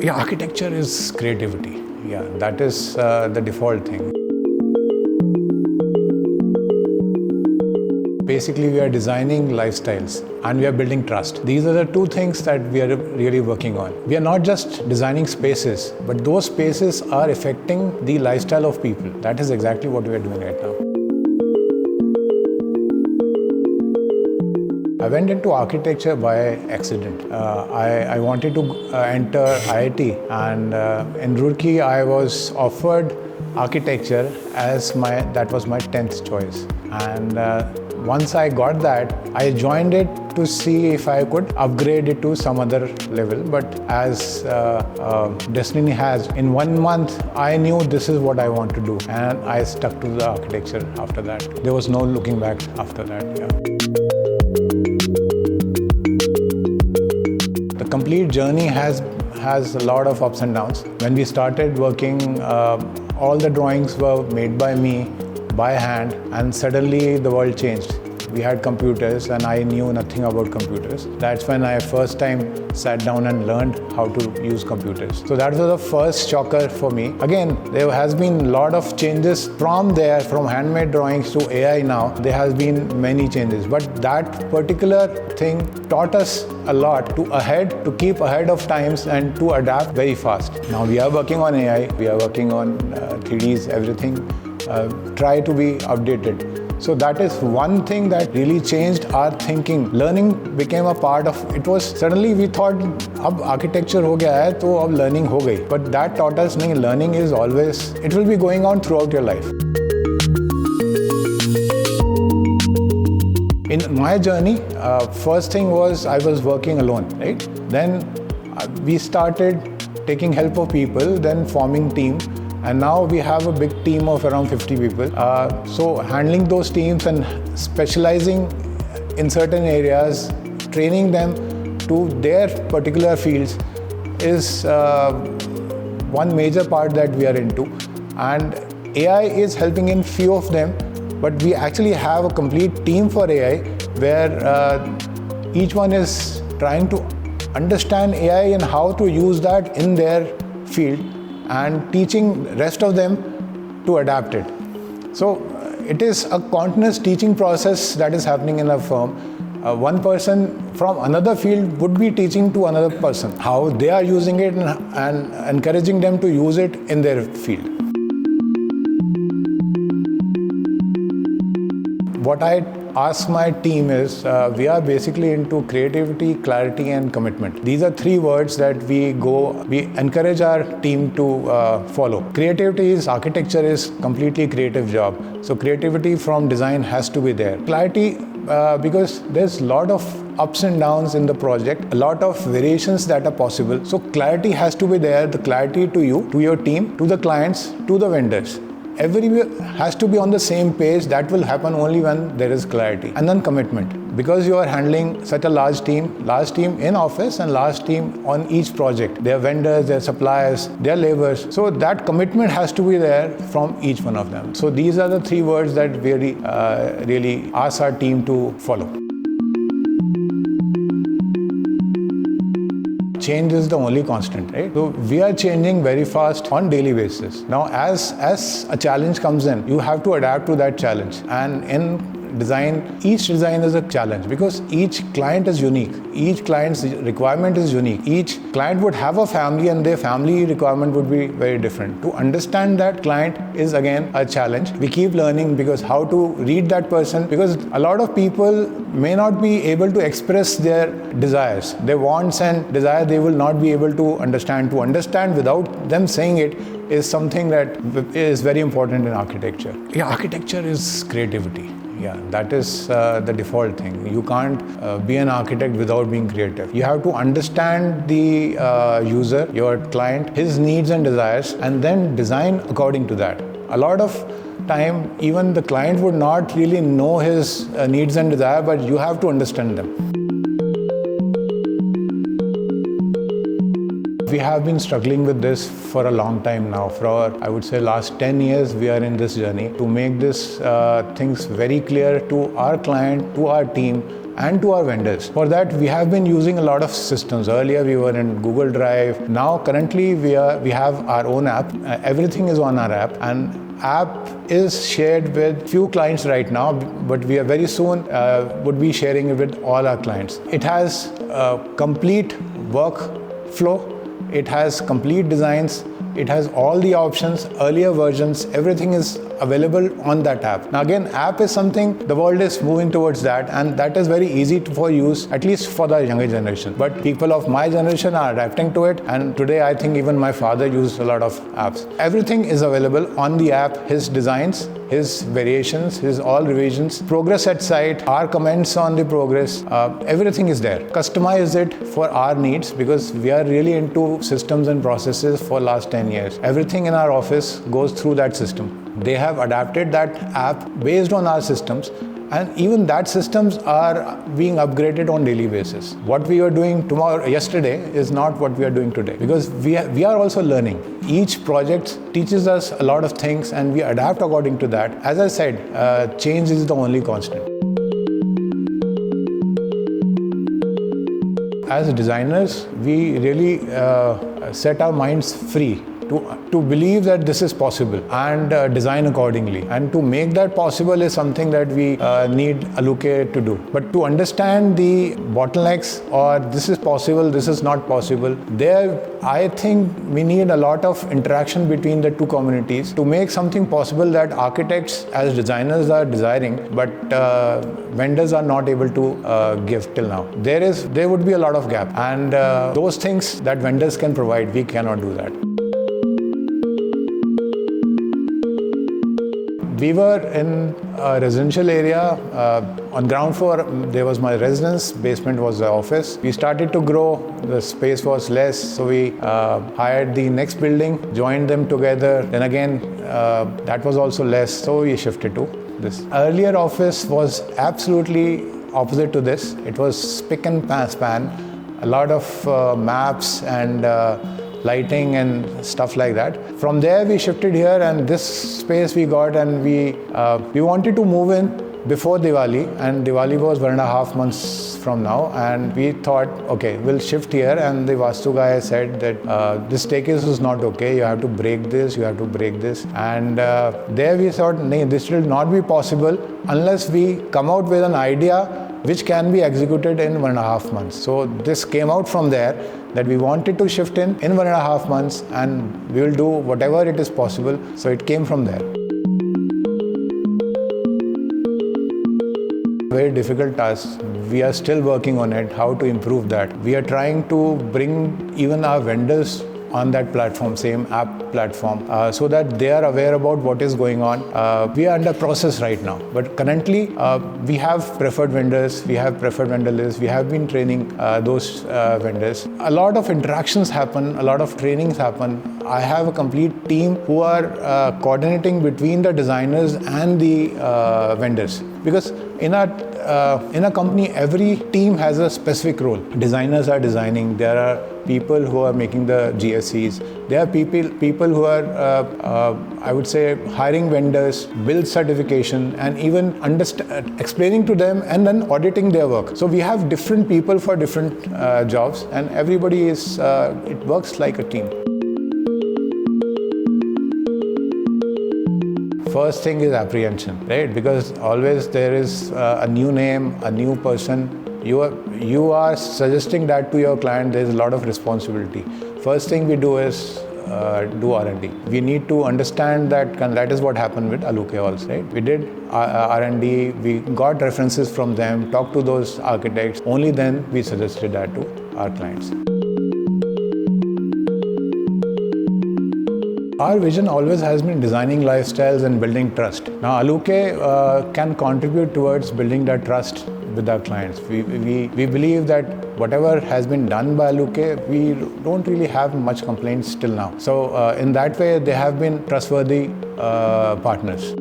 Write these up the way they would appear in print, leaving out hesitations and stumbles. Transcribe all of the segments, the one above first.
Yeah, architecture is creativity. Yeah, that is the default thing. Basically, we are designing lifestyles and we are building trust. These are the two things that we are really working on. We are not just designing spaces, but those spaces are affecting the lifestyle of people. That is exactly what we are doing right now. I went into architecture by accident. I wanted to enter IIT, and in Roorkee I was offered architecture as that was my 10th choice. And once I got that, I joined it to see if I could upgrade it to some other level. But as destiny has, in 1 month I knew this is what I want to do, and I stuck to the architecture after that. There was no looking back after that. Yeah. The complete journey has a lot of ups and downs. When we started working, all the drawings were made by me, by hand, and suddenly the world changed. We had computers and I knew nothing about computers. That's when I first time sat down and learned how to use computers. So that was the first shocker for me. Again, there has been a lot of changes from there, from handmade drawings to AI now. There has been many changes, but that particular thing taught us a lot to keep ahead of times and to adapt very fast. Now we are working on AI, we are working on 3Ds, everything. Try to be updated. So that is one thing that really changed our thinking. Learning became a part of it. Was suddenly we thought, अब architecture हो गया है तो अब learning हो गई. But that taught us, नहीं, learning is always, it will be going on throughout your life. In my journey, first thing was I was working alone, right? Then we started taking help of people, then forming team. And now we have a big team of around 50 people. So handling those teams and specializing in certain areas, training them to their particular fields is one major part that we are into. And AI is helping in few of them, but we actually have a complete team for AI where each one is trying to understand AI and how to use that in their field, and teaching rest of them to adapt it. So it is a continuous teaching process that is happening in a firm. One person from another field would be teaching to another person how they are using it and encouraging them to use it in their field. What I ask my team is, we are basically into creativity, clarity, and commitment. These are three words that we encourage our team to follow. Creativity is, architecture is completely creative job. So creativity from design has to be there. Clarity, because there's a lot of ups and downs in the project, a lot of variations that are possible. So clarity has to be there, the clarity to you, to your team, to the clients, to the vendors. Everyone has to be on the same page. That will happen only when there is clarity. And then commitment. Because you are handling such a large team in office and large team on each project. Their vendors, their suppliers, their laborers. So that commitment has to be there from each one of them. So these are the three words that we really ask our team to follow. Change is the only constant, right? So we are changing very fast on daily basis. Now, as a challenge comes in, you have to adapt to that challenge. And in design, each design is a challenge because each client is unique. Each client's requirement is unique. Each client would have a family and their family requirement would be very different. To understand that client is again a challenge. We keep learning because how to read that person, because a lot of people may not be able to express their desires, their wants and desires they will not be able to understand. To understand without them saying it is something that is very important in architecture. Yeah, architecture is creativity. Yeah, that is the default thing. You can't be an architect without being creative. You have to understand the user, your client, his needs and desires, and then design according to that. A lot of time, even the client would not really know his needs and desires, but you have to understand them. We have been struggling with this for a long time now. For, I would say, last 10 years, we are in this journey to make this things very clear to our client, to our team, and to our vendors. For that, we have been using a lot of systems. Earlier, we were in Google Drive. Now, currently, we have our own app. Everything is on our app, and app is shared with few clients right now, but we are very soon would be sharing it with all our clients. It has a complete workflow. It has complete designs. It has all the options, earlier versions, everything is available on that app. Now again, app is something, the world is moving towards that, and that is very easy for use, at least for the younger generation. But people of my generation are adapting to it, and today I think even my father used a lot of apps. Everything is available on the app, his designs, his variations, his all revisions, progress at site, our comments on the progress, everything is there. Customize it for our needs because we are really into systems and processes for last 10 years. Everything in our office goes through that system. They have adapted that app based on our systems, and even that systems are being upgraded on daily basis. What we were doing yesterday is not what we are doing today, because we are also learning. Each project teaches us a lot of things and we adapt according to that. As I said, change is the only constant. As designers, we really set our minds free to believe that this is possible and design accordingly. And to make that possible is something that we need AluK to do. But to understand the bottlenecks or this is possible, this is not possible, there I think we need a lot of interaction between the two communities to make something possible that architects as designers are desiring, but vendors are not able to give till now. There would be a lot of gap, and those things that vendors can provide, we cannot do that. We were in a residential area. On ground floor, there was my residence. Basement was the office. We started to grow. The space was less, so we hired the next building, joined them together. Then again, that was also less, so we shifted to this. Earlier office was absolutely opposite to this. It was spick and span. A lot of maps and lighting and stuff like that. From there we shifted here, and this space we got, and we wanted to move in before Diwali, and Diwali was 1.5 months from now, and we thought, okay, we'll shift here. And the Vastu guy said that this staircase is not okay, you have to break this, you have to break this. And there we thought, nee, this will not be possible unless we come out with an idea which can be executed in 1.5 months. So this came out from there, that we wanted to shift in 1.5 months, and we will do whatever it is possible. So it came from there. Very difficult task. We are still working on it, how to improve that. We are trying to bring even our vendors on that platform, same app platform, so that they are aware about what is going on. We are under process right now, but currently we have preferred vendors, we have preferred vendor lists, we have been training those vendors. A lot of interactions happen, a lot of trainings happen. I have a complete team who are coordinating between the designers and the vendors, because in a company, every team has a specific role. Designers are designing, there are people who are making the GSCs, there are people who are, I would say, hiring vendors, build certification, and even explaining to them and then auditing their work. So we have different people for different jobs, and everybody is, it works like a team. First thing is apprehension, right? Because always there is a new name, a new person. You are suggesting that to your client. There is a lot of responsibility. First thing we do is do R&D. We need to understand that is what happened with AluK also, right? We did R&D, we got references from them, talked to those architects. Only then we suggested that to our clients. Our vision always has been designing lifestyles and building trust. Now, AluK can contribute towards building that trust with our clients. We believe that whatever has been done by AluK, we don't really have much complaints till now. So in that way, they have been trustworthy partners.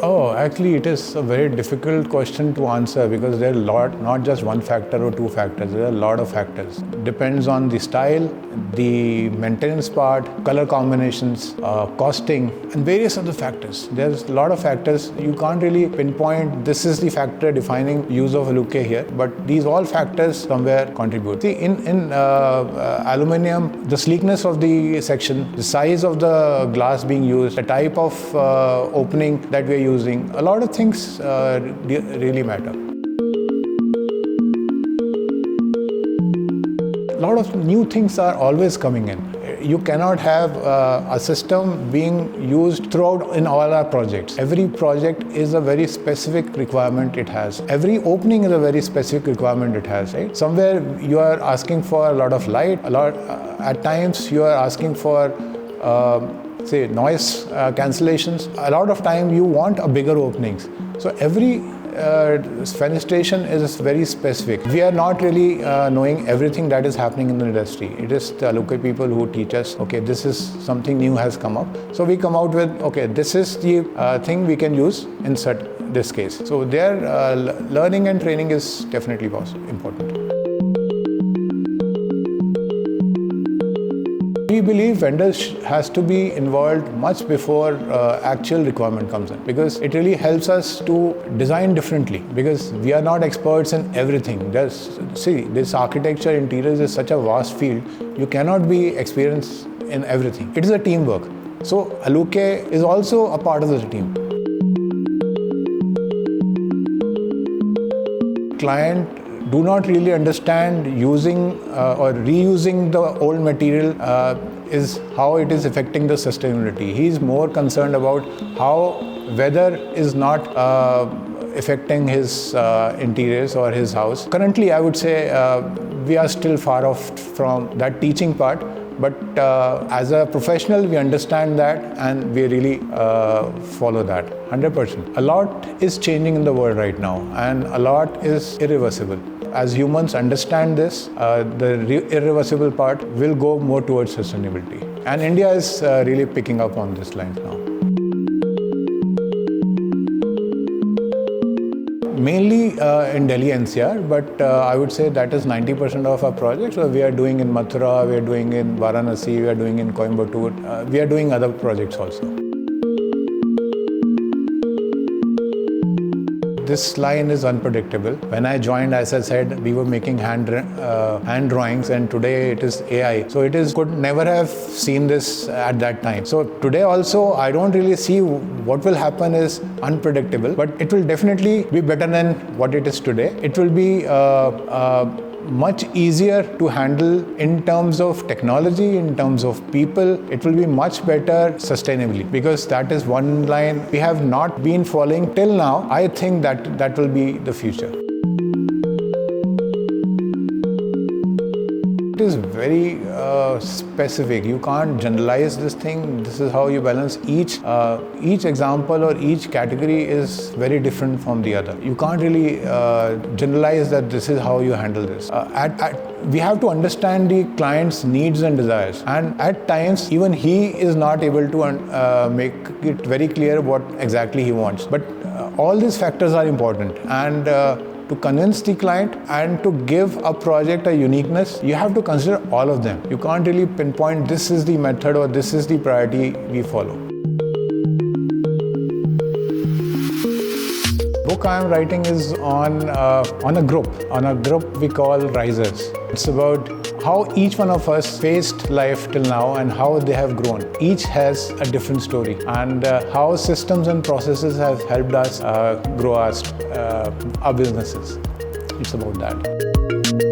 Oh, actually, it is a very difficult question to answer, because there are not just one factor or two factors, there are a lot of factors. depends on the style, the maintenance part, color combinations, costing, and various other factors. There's a lot of factors. You can't really pinpoint this is the factor defining use of AluK here, but these all factors somewhere contribute. See, in aluminium, the sleekness of the section, the size of the glass being used, the type of opening that we're using, a lot of things really matter. A lot of new things are always coming in. You cannot have a system being used throughout in all our projects. Every project is a very specific requirement it has. Every opening is a very specific requirement it has, right? Somewhere you are asking for a lot of light, at times you are asking for say noise cancellations. A lot of time you want a bigger openings. So every fenestration is very specific. We are not really knowing everything that is happening in the industry. It is the local people who teach us, okay, this is something new has come up. So we come out with, okay, this is the thing we can use in this case. So their learning and training is definitely important. We believe vendors has to be involved much before actual requirement comes in, because it really helps us to design differently, because we are not experts in everything. This architecture, interiors is such a vast field, you cannot be experienced in everything. It is a teamwork. So AluK is also a part of the team. Client do not really understand using or reusing the old material is how it is affecting the sustainability. He is more concerned about how weather is not affecting his interiors or his house. Currently, I would say we are still far off from that teaching part, but as a professional, we understand that and we really follow that 100%. A lot is changing in the world right now, and a lot is irreversible. As humans understand this, the irreversible part will go more towards sustainability. And India is really picking up on this line now. Mainly in Delhi NCR, but I would say that is 90% of our projects. So we are doing in Mathura, we are doing in Varanasi, we are doing in Coimbatore, we are doing other projects also. This line is unpredictable. When I joined, as I said, we were making hand drawings, and today it is AI. So could never have seen this at that time. So today also, I don't really see what will happen is unpredictable, but it will definitely be better than what it is today. It will be much easier to handle in terms of technology, in terms of people. It will be much better sustainably, because that is one line we have not been following till now. I think that will be the future. It is very specific. You can't generalize this thing. This is how you balance each example or each category is very different from the other. You can't really generalize that this is how you handle this. We have to understand the client's needs and desires, and at times even he is not able to make it very clear what exactly he wants. But all these factors are important, and to convince the client and to give a project a uniqueness, you have to consider all of them. You can't really pinpoint this is the method or this is the priority we follow. Book I am writing is on a group we call Risers. It's about how each one of us faced life till now and how they have grown. Each has a different story, and how systems and processes have helped us grow our businesses. It's about that.